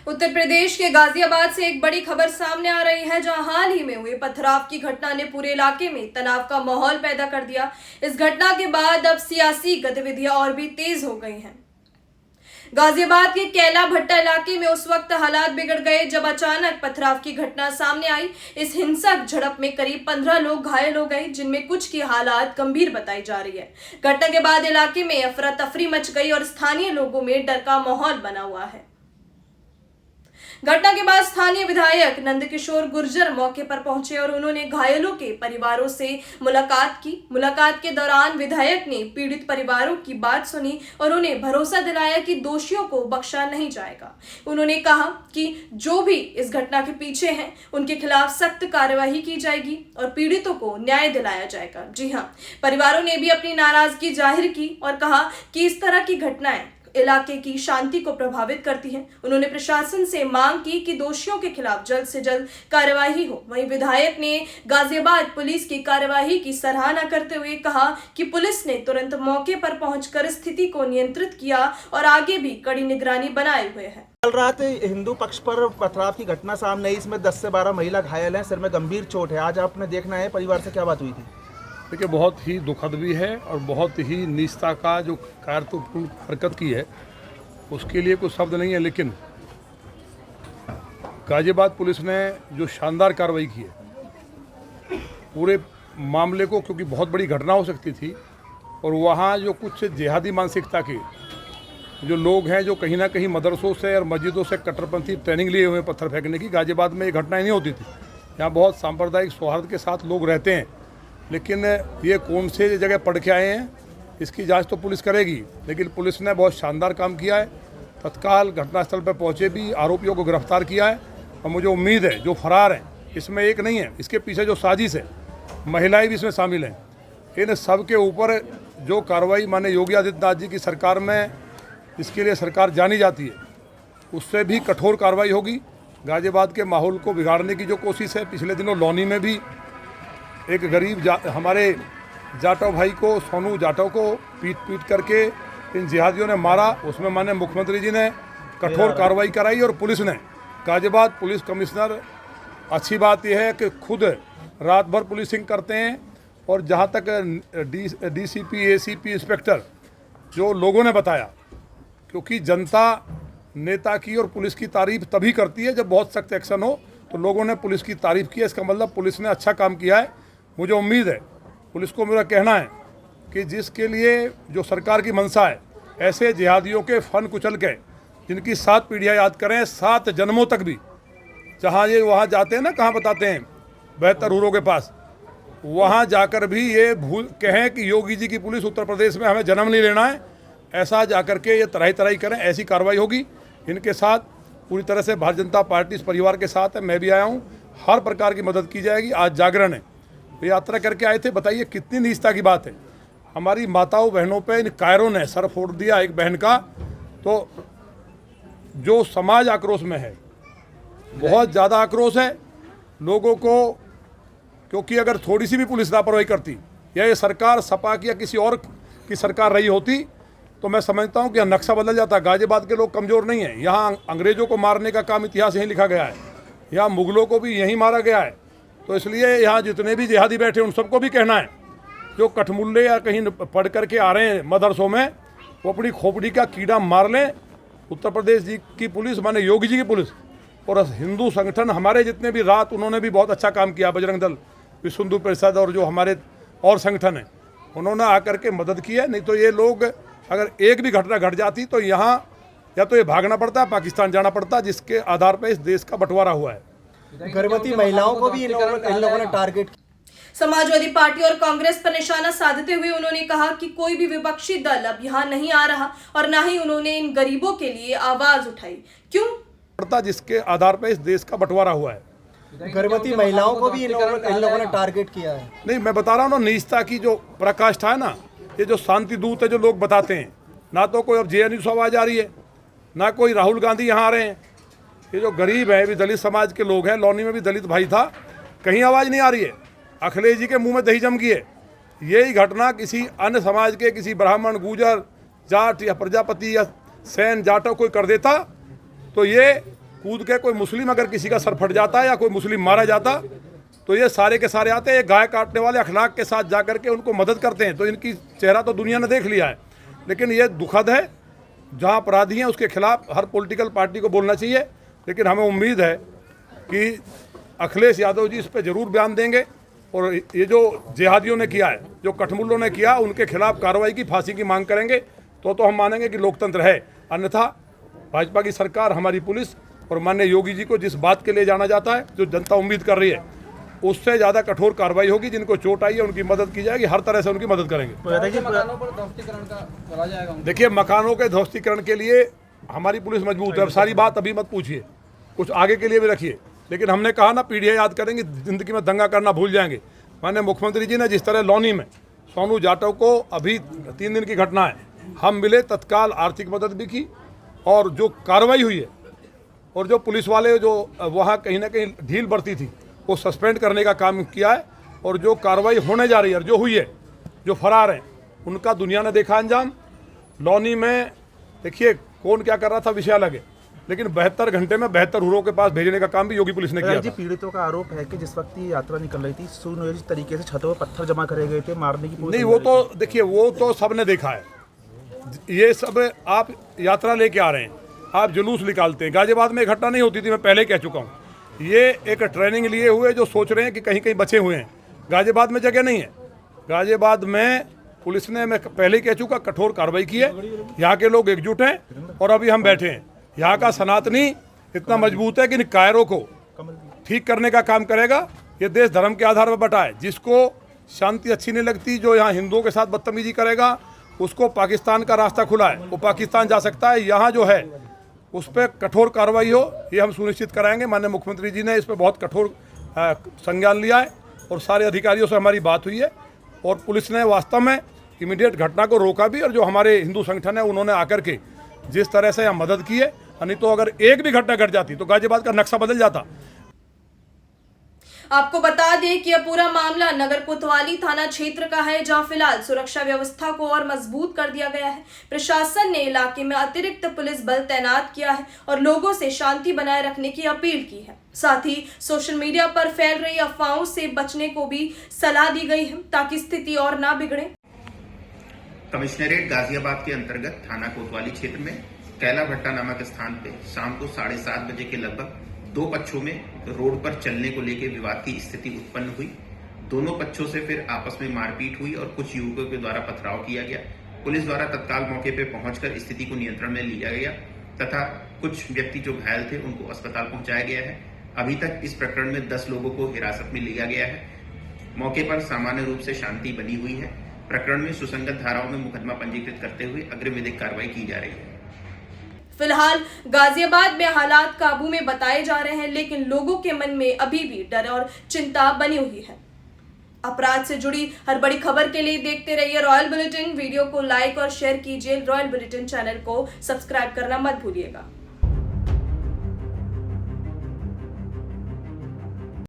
उत्तर प्रदेश के गाजियाबाद से एक बड़ी खबर सामने आ रही है, जहां हाल ही में हुए पथराव की घटना ने पूरे इलाके में तनाव का माहौल पैदा कर दिया। इस घटना के बाद अब सियासी गतिविधियां और भी तेज हो गई हैं। गाजियाबाद के कैला भट्टा इलाके में उस वक्त हालात बिगड़ गए जब अचानक पथराव की घटना सामने आई। इस हिंसक झड़प में करीब 15 लोग घायल हो गए, जिनमें कुछ की हालात गंभीर बताई जा रही है। घटना के बाद इलाके में अफरा तफरी मच गई और स्थानीय लोगों में डर का माहौल बना हुआ है। घटना के बाद स्थानीय विधायक नंदकिशोर गुर्जर मौके पर पहुंचे और उन्होंने घायलों के परिवारों से मुलाकात की। मुलाकात के दौरान विधायक ने पीड़ित परिवारों की बात सुनी और उन्हें भरोसा दिलाया कि दोषियों को बख्शा नहीं जाएगा। उन्होंने कहा कि जो भी इस घटना के पीछे हैं, उनके खिलाफ सख्त कार्यवाही की जाएगी और पीड़ितों को न्याय दिलाया जाएगा। जी हां, परिवारों ने भी अपनी नाराजगी जाहिर की और कहा कि इस तरह की घटनाएं इलाके की शांति को प्रभावित करती हैं। उन्होंने प्रशासन से मांग की कि दोषियों के खिलाफ जल्द से जल्द कार्यवाही हो। वहीं विधायक ने गाजियाबाद पुलिस की कार्यवाही की सराहना करते हुए कहा कि पुलिस ने तुरंत मौके पर पहुंचकर स्थिति को नियंत्रित किया और आगे भी कड़ी निगरानी बनाए हुए है। कल रात हिंदू पक्ष पर पथराव की घटना सामने आई। इसमें 10 से 12 महिला घायल हैं, सिर में गंभीर चोट है। आज आपने देखना है परिवार से क्या बात हुई थी। देखिए, बहुत ही दुखद भी है और बहुत ही नीचता का जो कारतूपूर्ण हरकत की है उसके लिए कोई शब्द नहीं है। लेकिन गाजियाबाद पुलिस ने जो शानदार कार्रवाई की है पूरे मामले को, क्योंकि बहुत बड़ी घटना हो सकती थी और वहाँ जो कुछ जिहादी मानसिकता के जो लोग हैं, जो कहीं ना कहीं मदरसों से और मस्जिदों से कट्टरपंथी ट्रेनिंग लिए हुए पत्थर फेंकने की, गाजियाबाद में ये घटनाएं नहीं होती थी। यहाँ बहुत सांप्रदायिक सौहार्द के साथ लोग रहते हैं। लेकिन ये कौन से जगह पढ़ के आए हैं इसकी जांच तो पुलिस करेगी। लेकिन पुलिस ने बहुत शानदार काम किया है, तत्काल घटनास्थल पर पहुंचे भी, आरोपियों को गिरफ्तार किया है और मुझे उम्मीद है जो फरार हैं, इसमें एक नहीं है, इसके पीछे जो साजिश है, महिलाएं भी इसमें शामिल हैं, इन सब के ऊपर जो कार्रवाई माननीय योगी आदित्यनाथ जी की सरकार में, इसके लिए सरकार जानी जाती है, उससे भी कठोर कार्रवाई होगी। गाजियाबाद के माहौल को बिगाड़ने की जो कोशिश है, पिछले दिनों लौनी में भी एक गरीब हमारे जाटव भाई को, सोनू जाटव को पीट करके इन जिहादियों ने मारा। उसमें माननीय मुख्यमंत्री जी ने कठोर कार्रवाई कराई और पुलिस ने, गाजियाबाद पुलिस कमिश्नर, अच्छी बात यह है कि खुद रात भर पुलिसिंग करते हैं। और जहां तक डीसीपी, एसीपी, इंस्पेक्टर जो लोगों ने बताया, क्योंकि जनता नेता की और पुलिस की तारीफ तभी करती है जब बहुत सख्त एक्शन हो, तो लोगों ने पुलिस की तारीफ की। इसका मतलब पुलिस ने अच्छा काम किया है। मुझे उम्मीद है, पुलिस को मेरा कहना है कि जिसके लिए जो सरकार की मंशा है, ऐसे जिहादियों के फन कुचल के, जिनकी 7 पीढ़ियाँ याद करें, 7 जन्मों तक भी, जहाँ ये वहाँ जाते हैं ना, कहाँ बताते हैं, बेहतर हूरों के पास, वहाँ जाकर भी ये भूल कहें कि योगी जी की पुलिस उत्तर प्रदेश में हमें जन्म नहीं लेना है, ऐसा जाकर के ये तराई तराई करें, ऐसी कार्रवाई होगी। इनके साथ पूरी तरह से भारतीय जनता पार्टी इस परिवार के साथ है। मैं भी आया हूँ, हर प्रकार की मदद की जाएगी। आज जागरण है, तो यात्रा करके आए थे। बताइए कितनी नीचता की बात है। हमारी माताओं बहनों पे इन कायरों ने सर फोड़ दिया एक बहन का। तो जो समाज आक्रोश में है, बहुत ज़्यादा आक्रोश है लोगों को, क्योंकि अगर थोड़ी सी भी पुलिस लापरवाही करती या ये सरकार सपा की या किसी और की सरकार रही होती, तो मैं समझता हूँ कि यहाँ नक्शा बदल जाता। गाजियाबाद के लोग कमज़ोर नहीं हैं। यहाँ अंग्रेज़ों को मारने का काम इतिहास यहीं लिखा गया है, यहाँ मुग़लों को भी यहीं मारा गया है। तो इसलिए यहाँ जितने भी जिहादी बैठे उन सबको भी कहना है, जो कठमुल्ले या कहीं पढ़ करके आ रहे हैं मदरसों में, वो अपनी खोपड़ी का कीड़ा मार लें। उत्तर प्रदेश जी की पुलिस, माने योगी जी की पुलिस और हिंदू संगठन हमारे जितने भी, रात उन्होंने भी बहुत अच्छा काम किया, बजरंग दल, विश्व हिंदू परिषद और जो हमारे और संगठन हैं, उन्होंने आकर के मदद की है। नहीं तो ये लोग, अगर एक भी घटना घट जाती तो यहाँ या तो ये भागना पड़ता, पाकिस्तान जाना पड़ता, जिसके आधार पर इस देश का बंटवारा हुआ है। गर्भवती महिलाओं को भी इन लोगों ने टारगेट। समाजवादी पार्टी और कांग्रेस पर निशाना साधते हुए उन्होंने कहा कि कोई भी विपक्षी दल अब यहाँ नहीं आ रहा और ना ही उन्होंने इन गरीबों के लिए आवाज उठाई। क्यों पड़ता, जिसके आधार पर इस देश का बंटवारा हुआ है। गर्भवती महिलाओं को भी इन लोगों ने टारगेट किया है। नहीं, मैं बता रहा हूँ ना, नीचता की जो पराकाष्ठा है ना, ये जो शांति दूत है जो लोग बताते हैं, ना तो कोई अब जेएनयू से आवाज आ रही है, ना कोई राहुल गांधी यहाँ आ रहे हैं। ये जो गरीब है, भी दलित समाज के लोग हैं, लौनी में भी दलित भाई था, कहीं आवाज़ नहीं आ रही है। अखिलेश जी के मुंह में दही जम गई है। यही घटना किसी अन्य समाज के, किसी ब्राह्मण, गुजर, जाट या प्रजापति या सैन, जाटव कोई कर देता तो ये कूद के कोई मुस्लिम अगर किसी का सर फट जाता या कोई मुस्लिम मारा जाता तो ये सारे के सारे आते हैं, गाय काटने वाले अखलाक के साथ जाकर के उनको मदद करते हैं। तो इनकी चेहरा तो दुनिया ने देख लिया है, लेकिन ये दुखद है। जहाँ अपराधी हैं उसके खिलाफ हर पॉलिटिकल पार्टी को बोलना चाहिए, लेकिन हमें उम्मीद है कि अखिलेश यादव जी इस पर जरूर बयान देंगे और ये जो जिहादियों ने किया है, जो कठमुल्लों ने किया, उनके खिलाफ कार्रवाई की, फांसी की मांग करेंगे तो हम मानेंगे कि लोकतंत्र है। अन्यथा भाजपा की सरकार, हमारी पुलिस और माननीय योगी जी को जिस बात के लिए जाना जाता है, जो जनता उम्मीद कर रही है, उससे ज़्यादा कठोर कार्रवाई होगी। जिनको चोट आई है उनकी मदद की जाएगी, हर तरह से उनकी मदद करेंगे। मकानों पर ध्वस्तीकरण का करा जाएगा। देखिए, मकानों के ध्वस्तीकरण के लिए हमारी पुलिस मजबूत है। अब सारी बात अभी मत पूछिए, कुछ आगे के लिए भी रखिए। लेकिन हमने कहा ना, पीढ़ियाँ याद करेंगे, जिंदगी में दंगा करना भूल जाएंगे। माननीय मुख्यमंत्री जी ने जिस तरह लौनी में सोनू जाटव को, अभी 3 दिन की घटना है, हम मिले, तत्काल आर्थिक मदद भी की और जो कार्रवाई हुई है और जो पुलिस वाले जो वहाँ कहीं ना कहीं ढील बरती थी वो सस्पेंड करने का काम किया है। और जो कार्रवाई होने जा रही है और जो हुई है, जो फरार हैं, उनका दुनिया ने देखा अंजाम। लौनी में देखिए कौन क्या कर रहा था विषय अलग है, लेकिन 72 घंटे में 72 हुरों के पास भेजने का काम भी योगी पुलिस ने किया जी, था। पीड़ितों का आरोप है कि जिस वक्त ये यात्रा निकल रही थी, सुनियोजित तरीके से छतों पर पत्थर जमा करे गए थे, मारने की नहीं, वो तो देखिए, वो तो सबने देखा है। ये सब आप यात्रा लेके आ रहे हैं, आप जुलूस निकालते हैं। गाजियाबाद में घटना नहीं होती थी, मैं पहले कह चुका हूँ। ये एक ट्रेनिंग लिए हुए जो सोच रहे हैं कि कहीं कहीं बचे हुए हैं। गाजियाबाद में जगह नहीं है। गाजियाबाद में पुलिस ने, मैं पहले ही कह चुका, कठोर कार्रवाई की है। यहाँ के लोग एकजुट हैं और अभी हम बैठे हैं। यहाँ का सनातनी इतना मजबूत है कि इन कायरों को ठीक करने का काम करेगा। ये देश धर्म के आधार पर बटा है। जिसको शांति अच्छी नहीं लगती, जो यहाँ हिंदुओं के साथ बदतमीजी करेगा, उसको पाकिस्तान का रास्ता खुला है, वो पाकिस्तान जा सकता है। यहाँ जो है उस पर कठोर कार्रवाई हो, ये हम सुनिश्चित कराएंगे। माननीय मुख्यमंत्री जी ने इस पर बहुत कठोर संज्ञान लिया है और सारे अधिकारियों से हमारी बात हुई है और पुलिस ने वास्तव में इमीडिएट घटना को रोका भी। और जो हमारे हिंदू संगठन है, उन्होंने आकर के जिस तरह से यहाँ मदद की है, नहीं तो अगर एक भी घटना घट जाती तो गाजियाबाद का नक्शा बदल जाता। आपको बता दें कि यह पूरा मामला नगर कोतवाली थाना क्षेत्र का है, जहां फिलहाल सुरक्षा व्यवस्था को और मजबूत कर दिया गया है। प्रशासन ने इलाके में अतिरिक्त पुलिस बल तैनात किया है और लोगों से शांति बनाए रखने की अपील की है। साथ ही सोशल मीडिया पर फैल रही अफवाहों से बचने को भी सलाह दी गई है, ताकि स्थिति और ना बिगड़े। कमिश्नरेट गाजियाबाद के अंतर्गत थाना कोतवाली क्षेत्र में कैला भट्टा नामक स्थान पे शाम को 7:30 बजे के लगभग 2 पक्षों में रोड पर चलने को लेकर विवाद की स्थिति उत्पन्न हुई। दोनों पक्षों से फिर आपस में मारपीट हुई और कुछ युवकों के द्वारा पथराव किया गया। पुलिस द्वारा तत्काल मौके पर पहुंचकर स्थिति को नियंत्रण में लिया गया तथा कुछ व्यक्ति जो घायल थे उनको अस्पताल पहुंचाया गया है। अभी तक इस प्रकरण में 10 लोगों को हिरासत में लिया गया है। मौके पर सामान्य रूप से शांति बनी हुई है। प्रकरण में सुसंगत धाराओं में मुकदमा पंजीकृत करते हुए अग्रिम विधिक कार्रवाई की जा रही है। फिलहाल गाजियाबाद में हालात काबू में बताए जा रहे हैं, लेकिन लोगों के मन में अभी भी डर और चिंता बनी हुई है। अपराध से जुड़ी हर बड़ी खबर के लिए देखते रहिए रॉयल बुलेटिन। वीडियो को लाइक और शेयर कीजिए। रॉयल बुलेटिन चैनल को सब्सक्राइब करना मत भूलिएगा।